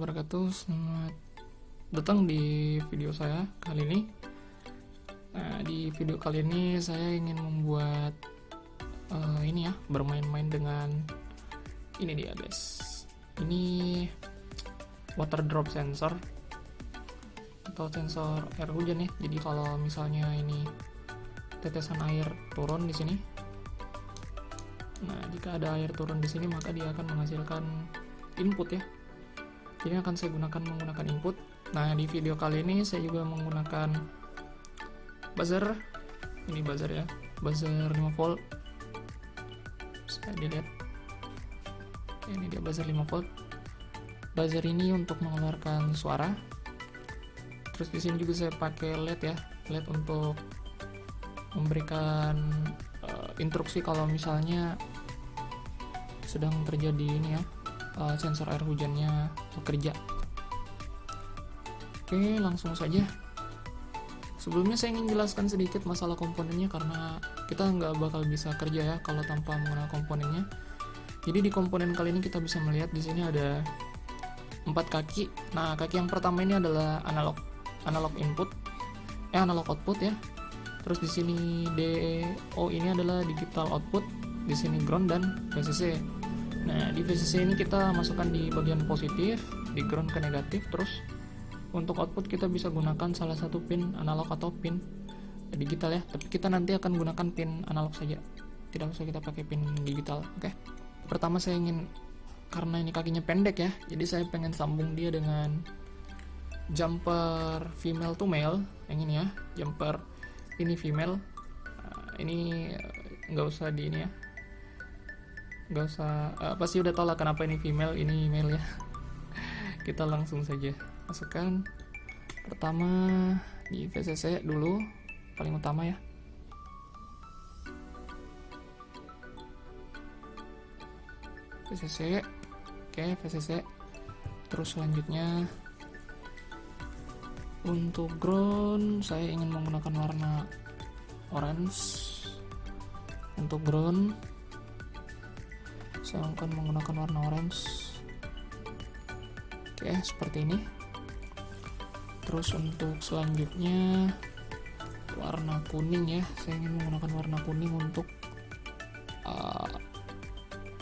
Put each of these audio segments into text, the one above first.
wabarakatuh. Selamat datang di video saya kali ini. Nah, di video kali ini saya ingin membuat bermain-main dengan ini dia, guys. Ini water drop sensor atau sensor air hujan ya. Jadi kalau misalnya ini tetesan air turun di sini, nah jika ada air turun di sini maka dia akan menghasilkan input ya. Jadi akan saya menggunakan input. Nah, di video kali ini saya juga menggunakan buzzer. Ini buzzer ya, buzzer 5 volt. Bisa dilihat. Ini dia buzzer 5 volt. Buzzer ini untuk mengeluarkan suara. Terus di sini juga saya pakai LED ya, LED untuk memberikan instruksi kalau misalnya sedang terjadi ini ya, sensor air hujannya bekerja. Oke, langsung saja. Sebelumnya saya ingin jelaskan sedikit masalah komponennya karena kita nggak bakal bisa kerja ya kalau tanpa menggunakan komponennya. Jadi di komponen kali ini kita bisa melihat di sini ada 4 kaki. Nah, kaki yang pertama ini adalah analog input, analog output ya. Terus di sini DO ini adalah digital output, di sini ground dan VCC. Nah, di VCC ini kita masukkan di bagian positif, di ground ke negatif. Terus untuk output kita bisa gunakan salah satu pin analog atau pin digital ya. Tapi kita nanti akan gunakan pin analog saja, tidak usah kita pakai pin digital. Oke. Pertama saya ingin, karena ini kakinya pendek ya, jadi saya pengen sambung dia dengan jumper female to male yang ini ya, jumper ini female. Ini nggak usah di ini ya, nggak usah, pasti udah tau lah kenapa ini female, ini male ya. Kita langsung saja masukkan. Pertama di VCC dulu, paling utama ya. VCC, oke, VCC. Terus selanjutnya untuk ground saya ingin menggunakan warna orange. Untuk ground saya akan menggunakan warna orange. Oke, seperti ini. Terus untuk selanjutnya warna kuning ya, saya ingin menggunakan warna kuning untuk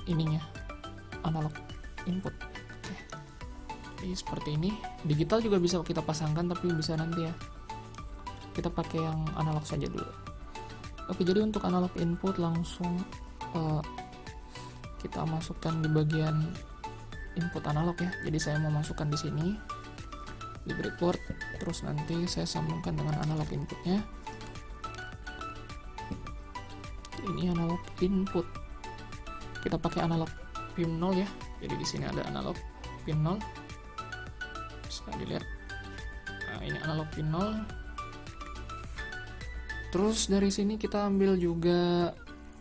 ininya, analog input. Oke. Jadi seperti ini. Digital juga bisa kita pasangkan, tapi bisa nanti ya. Kita pakai yang analog saja dulu. Oke, jadi untuk analog input langsung kita masukkan di bagian input analog ya. Jadi saya mau masukkan di sini di breadboard, terus nanti saya sambungkan dengan analog inputnya. Ini analog input, kita pakai analog pin 0 ya. Jadi di sini ada analog pin 0, bisa dilihat. Nah, ini analog pin 0. Terus dari sini kita ambil juga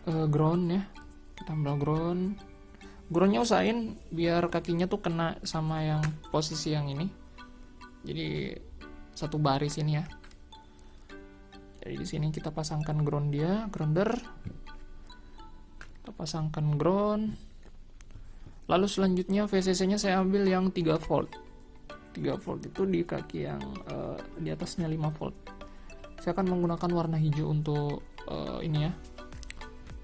ground ya. Kita ambil groundnya usahain biar kakinya tuh kena sama yang posisi yang ini, jadi satu baris ini ya. Jadi di sini kita pasangkan ground dia, grounder. Kita pasangkan ground. Lalu selanjutnya VCC nya saya ambil yang 3 volt. 3 volt itu di kaki yang di atasnya 5 volt. Saya akan menggunakan warna hijau untuk ini ya,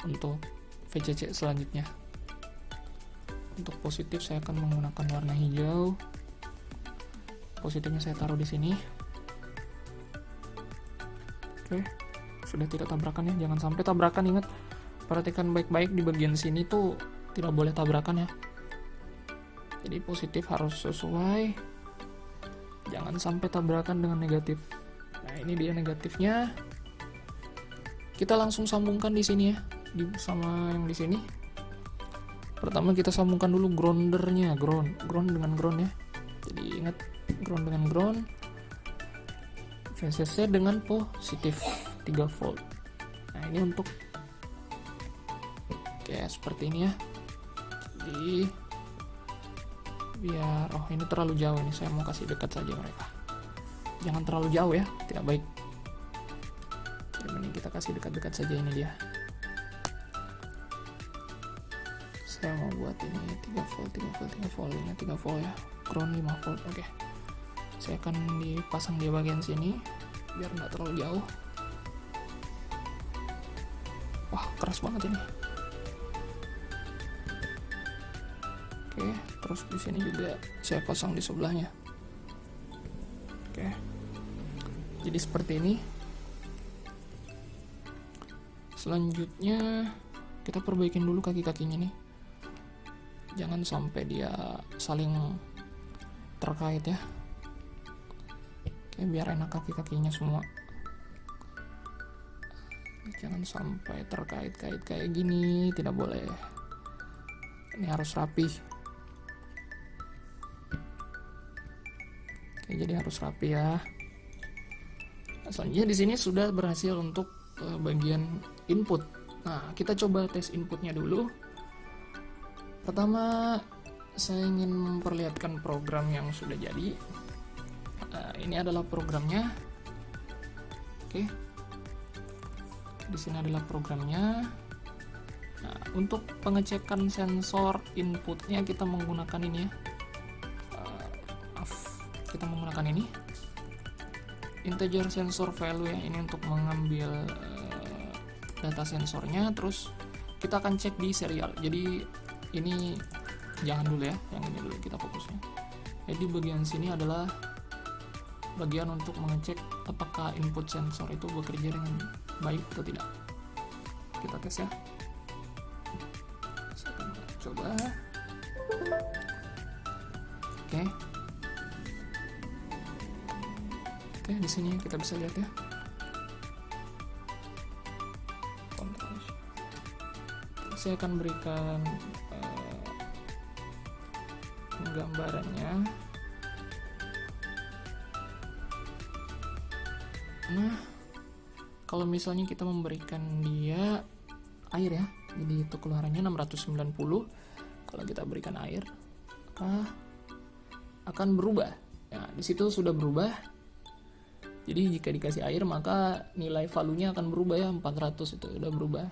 untuk VCC selanjutnya. Untuk positif saya akan menggunakan warna hijau. Positifnya saya taruh di sini. Oke, sudah tidak tabrakan ya, jangan sampai tabrakan. Ingat, perhatikan baik-baik di bagian sini tuh tidak boleh tabrakan ya. Jadi positif harus sesuai, jangan sampai tabrakan dengan negatif. Nah, ini dia negatifnya. Kita langsung sambungkan di sini ya, sama yang di sini. Pertama kita sambungkan dulu groundernya, ground dengan ground ya. Jadi ingat, ground dengan ground, VCC dengan positif 3 volt. Nah, ini untuk seperti ini ya. Jadi biar, ini terlalu jauh ini, saya mau kasih dekat saja mereka. Jangan terlalu jauh ya, tidak baik. Jadi mending kita kasih dekat-dekat saja. Ini dia. Saya mau buat ini 3 volt, ini 3 volt ya. ground 5 volt. Oke, saya akan dipasang di bagian sini biar nggak terlalu jauh. Wah, keras banget ini. Oke, terus di sini juga saya pasang di sebelahnya. Oke, jadi seperti ini. Selanjutnya kita perbaikin dulu kaki-kakinya nih, jangan sampai dia saling terkait ya. Oke, biar enak kaki-kakinya semua, jangan sampai terkait-kait kayak gini, tidak boleh. Ini harus rapi. Oke, jadi harus rapi ya. Selanjutnya di sini sudah berhasil untuk bagian input. Nah, kita coba tes inputnya dulu. Pertama, saya ingin memperlihatkan program yang sudah jadi. Ini adalah programnya. Oke, di sini adalah programnya. Nah, untuk pengecekan sensor inputnya kita menggunakan ini ya. Kita menggunakan ini integer sensor value yang ini untuk mengambil data sensornya. Terus kita akan cek di serial. Jadi ini jangan dulu ya, yang ini dulu kita fokusnya. Jadi bagian sini adalah bagian untuk mengecek apakah input sensor itu bekerja dengan baik atau tidak. Kita tes ya. Saya akan coba. Oke. Oke, di sini kita bisa lihat ya. Saya akan berikan gambarannya. Nah, kalau misalnya kita memberikan dia air ya, jadi itu keluarannya 690. Kalau kita berikan air, akan berubah. Nah, di situ sudah berubah. Jadi jika dikasih air maka nilai valuenya akan berubah ya, 400 itu udah berubah.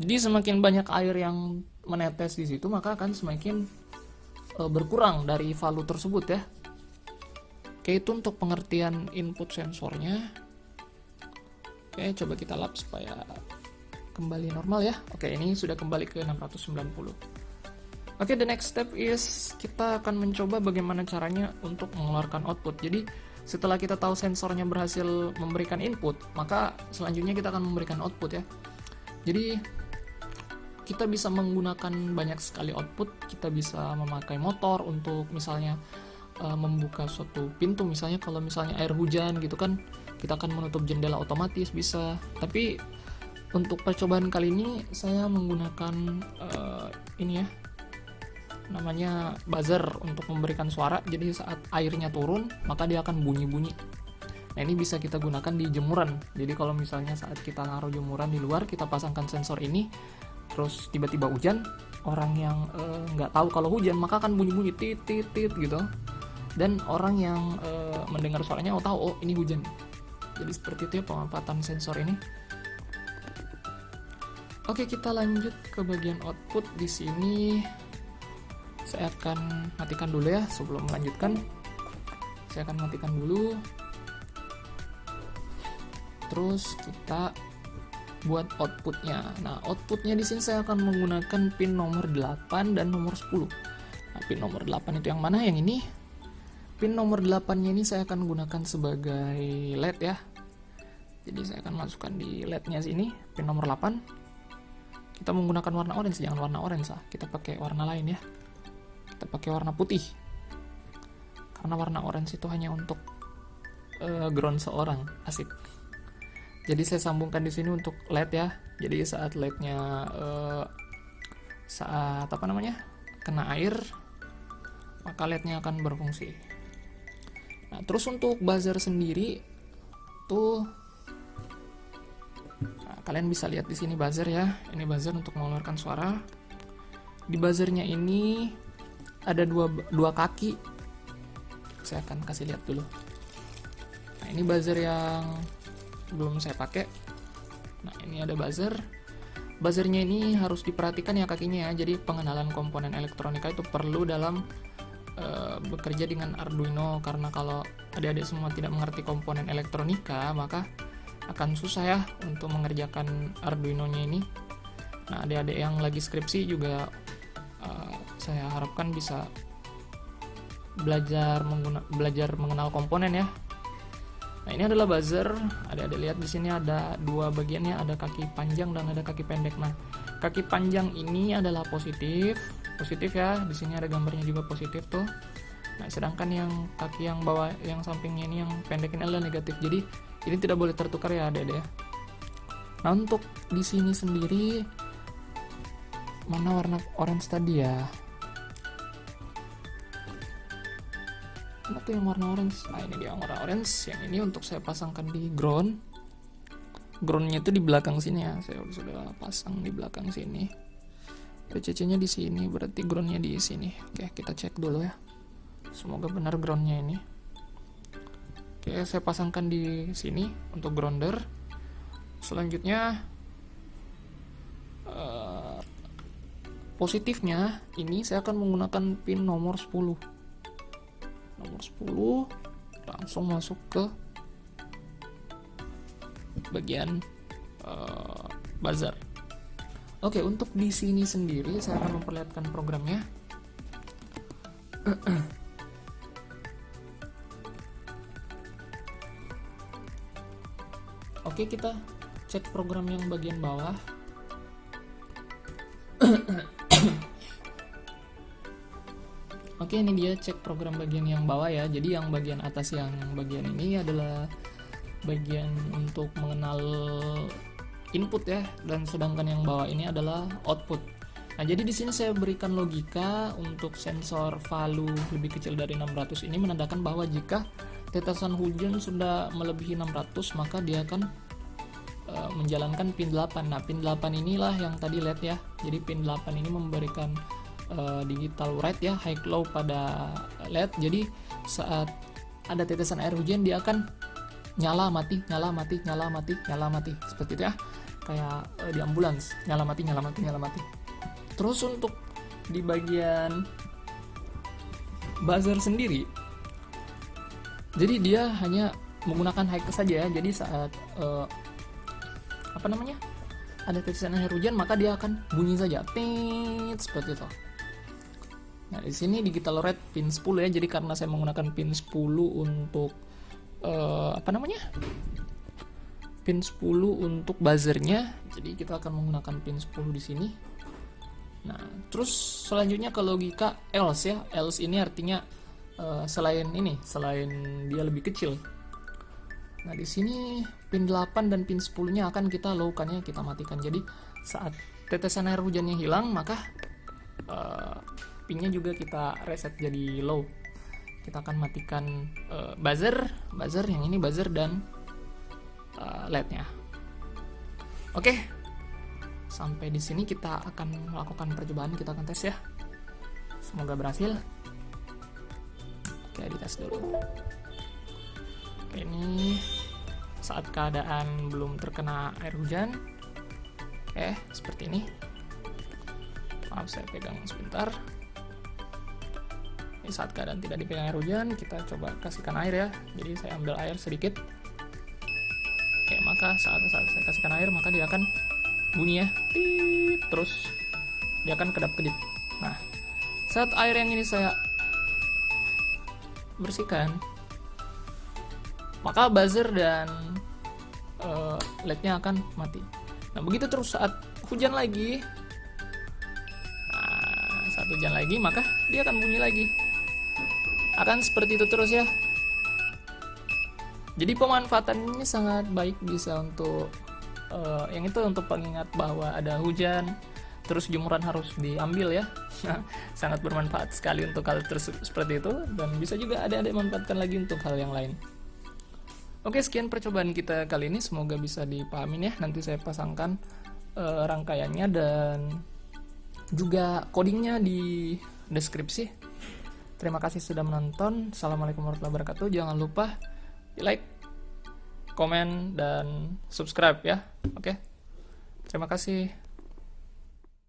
Jadi semakin banyak air yang menetes di situ maka akan semakin berkurang dari value tersebut ya. Oke, itu untuk pengertian input sensornya. Oke, coba kita lap supaya kembali normal ya. Oke, ini sudah kembali ke 690. Oke, the next step is kita akan mencoba bagaimana caranya untuk mengeluarkan output. Jadi setelah kita tahu sensornya berhasil memberikan input, maka selanjutnya kita akan memberikan output ya. Jadi kita bisa menggunakan banyak sekali output. Kita bisa memakai motor untuk misalnya membuka suatu pintu, misalnya kalau misalnya air hujan gitu kan, kita akan menutup jendela otomatis bisa. Tapi untuk percobaan kali ini saya menggunakan ini ya, namanya buzzer untuk memberikan suara. Jadi saat airnya turun maka dia akan bunyi-bunyi. Nah, ini bisa kita gunakan di jemuran. Jadi kalau misalnya saat kita naruh jemuran di luar, kita pasangkan sensor ini, terus tiba-tiba hujan, orang yang nggak tahu kalau hujan maka akan bunyi-bunyi tit tit tit gitu. Dan orang yang mendengar suaranya tahu oh ini hujan. Jadi seperti itu ya pemanfaatan sensor ini. Oke, kita lanjut ke bagian output. Di sini saya akan matikan dulu ya sebelum melanjutkan. Saya akan matikan dulu. Terus kita buat outputnya. Nah, outputnya di sini saya akan menggunakan pin nomor 8 dan nomor 10. Nah, pin nomor 8 itu yang mana? Yang ini. Pin nomor 8-nya ini saya akan gunakan sebagai LED ya. Jadi saya akan masukkan di LED-nya sini, pin nomor 8. Kita menggunakan warna orange, jangan warna orange lah. Kita pakai warna lain ya. Kita pakai warna putih. Karena warna orange itu hanya untuk ground seorang, asik. Jadi saya sambungkan di sini untuk LED ya. Jadi saat LED-nya kena air, maka LED-nya akan berfungsi. Nah, terus untuk buzzer sendiri tuh, nah, kalian bisa lihat di sini buzzer ya. Ini buzzer untuk mengeluarkan suara. Di buzzernya ini ada dua kaki. Saya akan kasih lihat dulu. Nah, ini buzzer yang belum saya pakai. Nah, ini ada buzzer. Buzzernya ini harus diperhatikan ya kakinya ya. Jadi pengenalan komponen elektronika itu perlu dalam bekerja dengan Arduino, karena kalau adik-adik semua tidak mengerti komponen elektronika maka akan susah ya untuk mengerjakan Arduino-nya ini. Nah, adik-adik yang lagi skripsi juga saya harapkan bisa belajar mengenal komponen ya. Nah, ini adalah buzzer. Adik-adik lihat di sini ada dua bagiannya, ada kaki panjang dan ada kaki pendek. Nah, kaki panjang ini adalah positif ya. Di sini ada gambarnya juga positif tuh. Nah, sedangkan yang kaki yang bawah, yang sampingnya ini, yang pendek ini adalah negatif. Jadi ini tidak boleh tertukar ya adik-adik ya. Nah, untuk di sini sendiri, mana warna orange tadi ya? Mana tuh yang warna orange? Nah, ini dia yang warna orange. Yang ini untuk saya pasangkan di ground. Groundnya itu di belakang sini ya. Saya sudah pasang di belakang sini. PCC-nya di sini, berarti groundnya di sini. Oke, kita cek dulu ya. Semoga benar groundnya ini. Oke, saya pasangkan di sini untuk grounder. Selanjutnya positifnya ini saya akan menggunakan pin nomor 10. Nomor 10 langsung masuk ke bagian buzzer. Oke, untuk di sini sendiri saya akan memperlihatkan programnya. Oke, kita cek program yang bagian bawah. Oke, ini dia cek program bagian yang bawah ya. Jadi yang bagian atas, yang bagian ini adalah bagian untuk mengenal input ya, dan sedangkan yang bawah ini adalah output. Nah, jadi di sini saya berikan logika untuk sensor value lebih kecil dari 600 ini menandakan bahwa jika tetesan hujan sudah melebihi 600 maka dia akan menjalankan pin 8. Nah, pin 8 inilah yang tadi LED ya. Jadi pin 8 ini memberikan digital rate ya, high low pada LED. Jadi saat ada tetesan air hujan dia akan nyala mati seperti itu ya, kayak di ambulans, nyala mati. Terus untuk di bagian buzzer sendiri, jadi dia hanya menggunakan high saja ya. Jadi saat ada tetesan air hujan maka dia akan bunyi saja, tit, seperti itu. Nah, di sini digital rate pin 10 ya. Jadi karena saya menggunakan pin 10 untuk pin 10 untuk buzzernya, jadi kita akan menggunakan pin 10 di sini. Nah, terus selanjutnya ke logika else ya. Else ini artinya selain dia lebih kecil. Nah, di sini pin 8 dan pin 10-nya akan kita low-kannya kita matikan. Jadi saat tetesan air hujannya hilang maka pinnya juga kita reset jadi low. Kita akan matikan buzzer yang ini, buzzer dan LED-nya. Oke, sampai di sini kita akan melakukan percobaan, kita akan tes ya. Semoga berhasil. Oke, dites dulu. Oke, ini saat keadaan belum terkena air hujan. Oke, seperti ini. Maaf, saya pegang sebentar. Ini saat keadaan tidak dipegang air hujan, kita coba kasihkan air ya. Jadi saya ambil air sedikit. Oke, maka saat saya kasihkan air maka dia akan bunyi ya, tit, terus dia akan kedap-kedip. Nah, saat air yang ini saya bersihkan, maka buzzer dan LED-nya akan mati. Nah, begitu terus saat hujan lagi. Nah, saat hujan lagi maka dia akan bunyi lagi. Akan seperti itu terus ya. Jadi pemanfaatan ini sangat baik, bisa untuk yang itu untuk pengingat bahwa ada hujan, terus jemuran harus diambil ya. Sangat bermanfaat sekali untuk hal seperti itu, dan bisa juga ada manfaatkan lagi untuk hal yang lain. Oke, sekian percobaan kita kali ini, semoga bisa dipahamin ya. Nanti saya pasangkan rangkaiannya dan juga codingnya di deskripsi. Terima kasih sudah menonton. Assalamualaikum warahmatullahi wabarakatuh. Jangan lupa like, komen, dan subscribe ya. Oke. Terima kasih.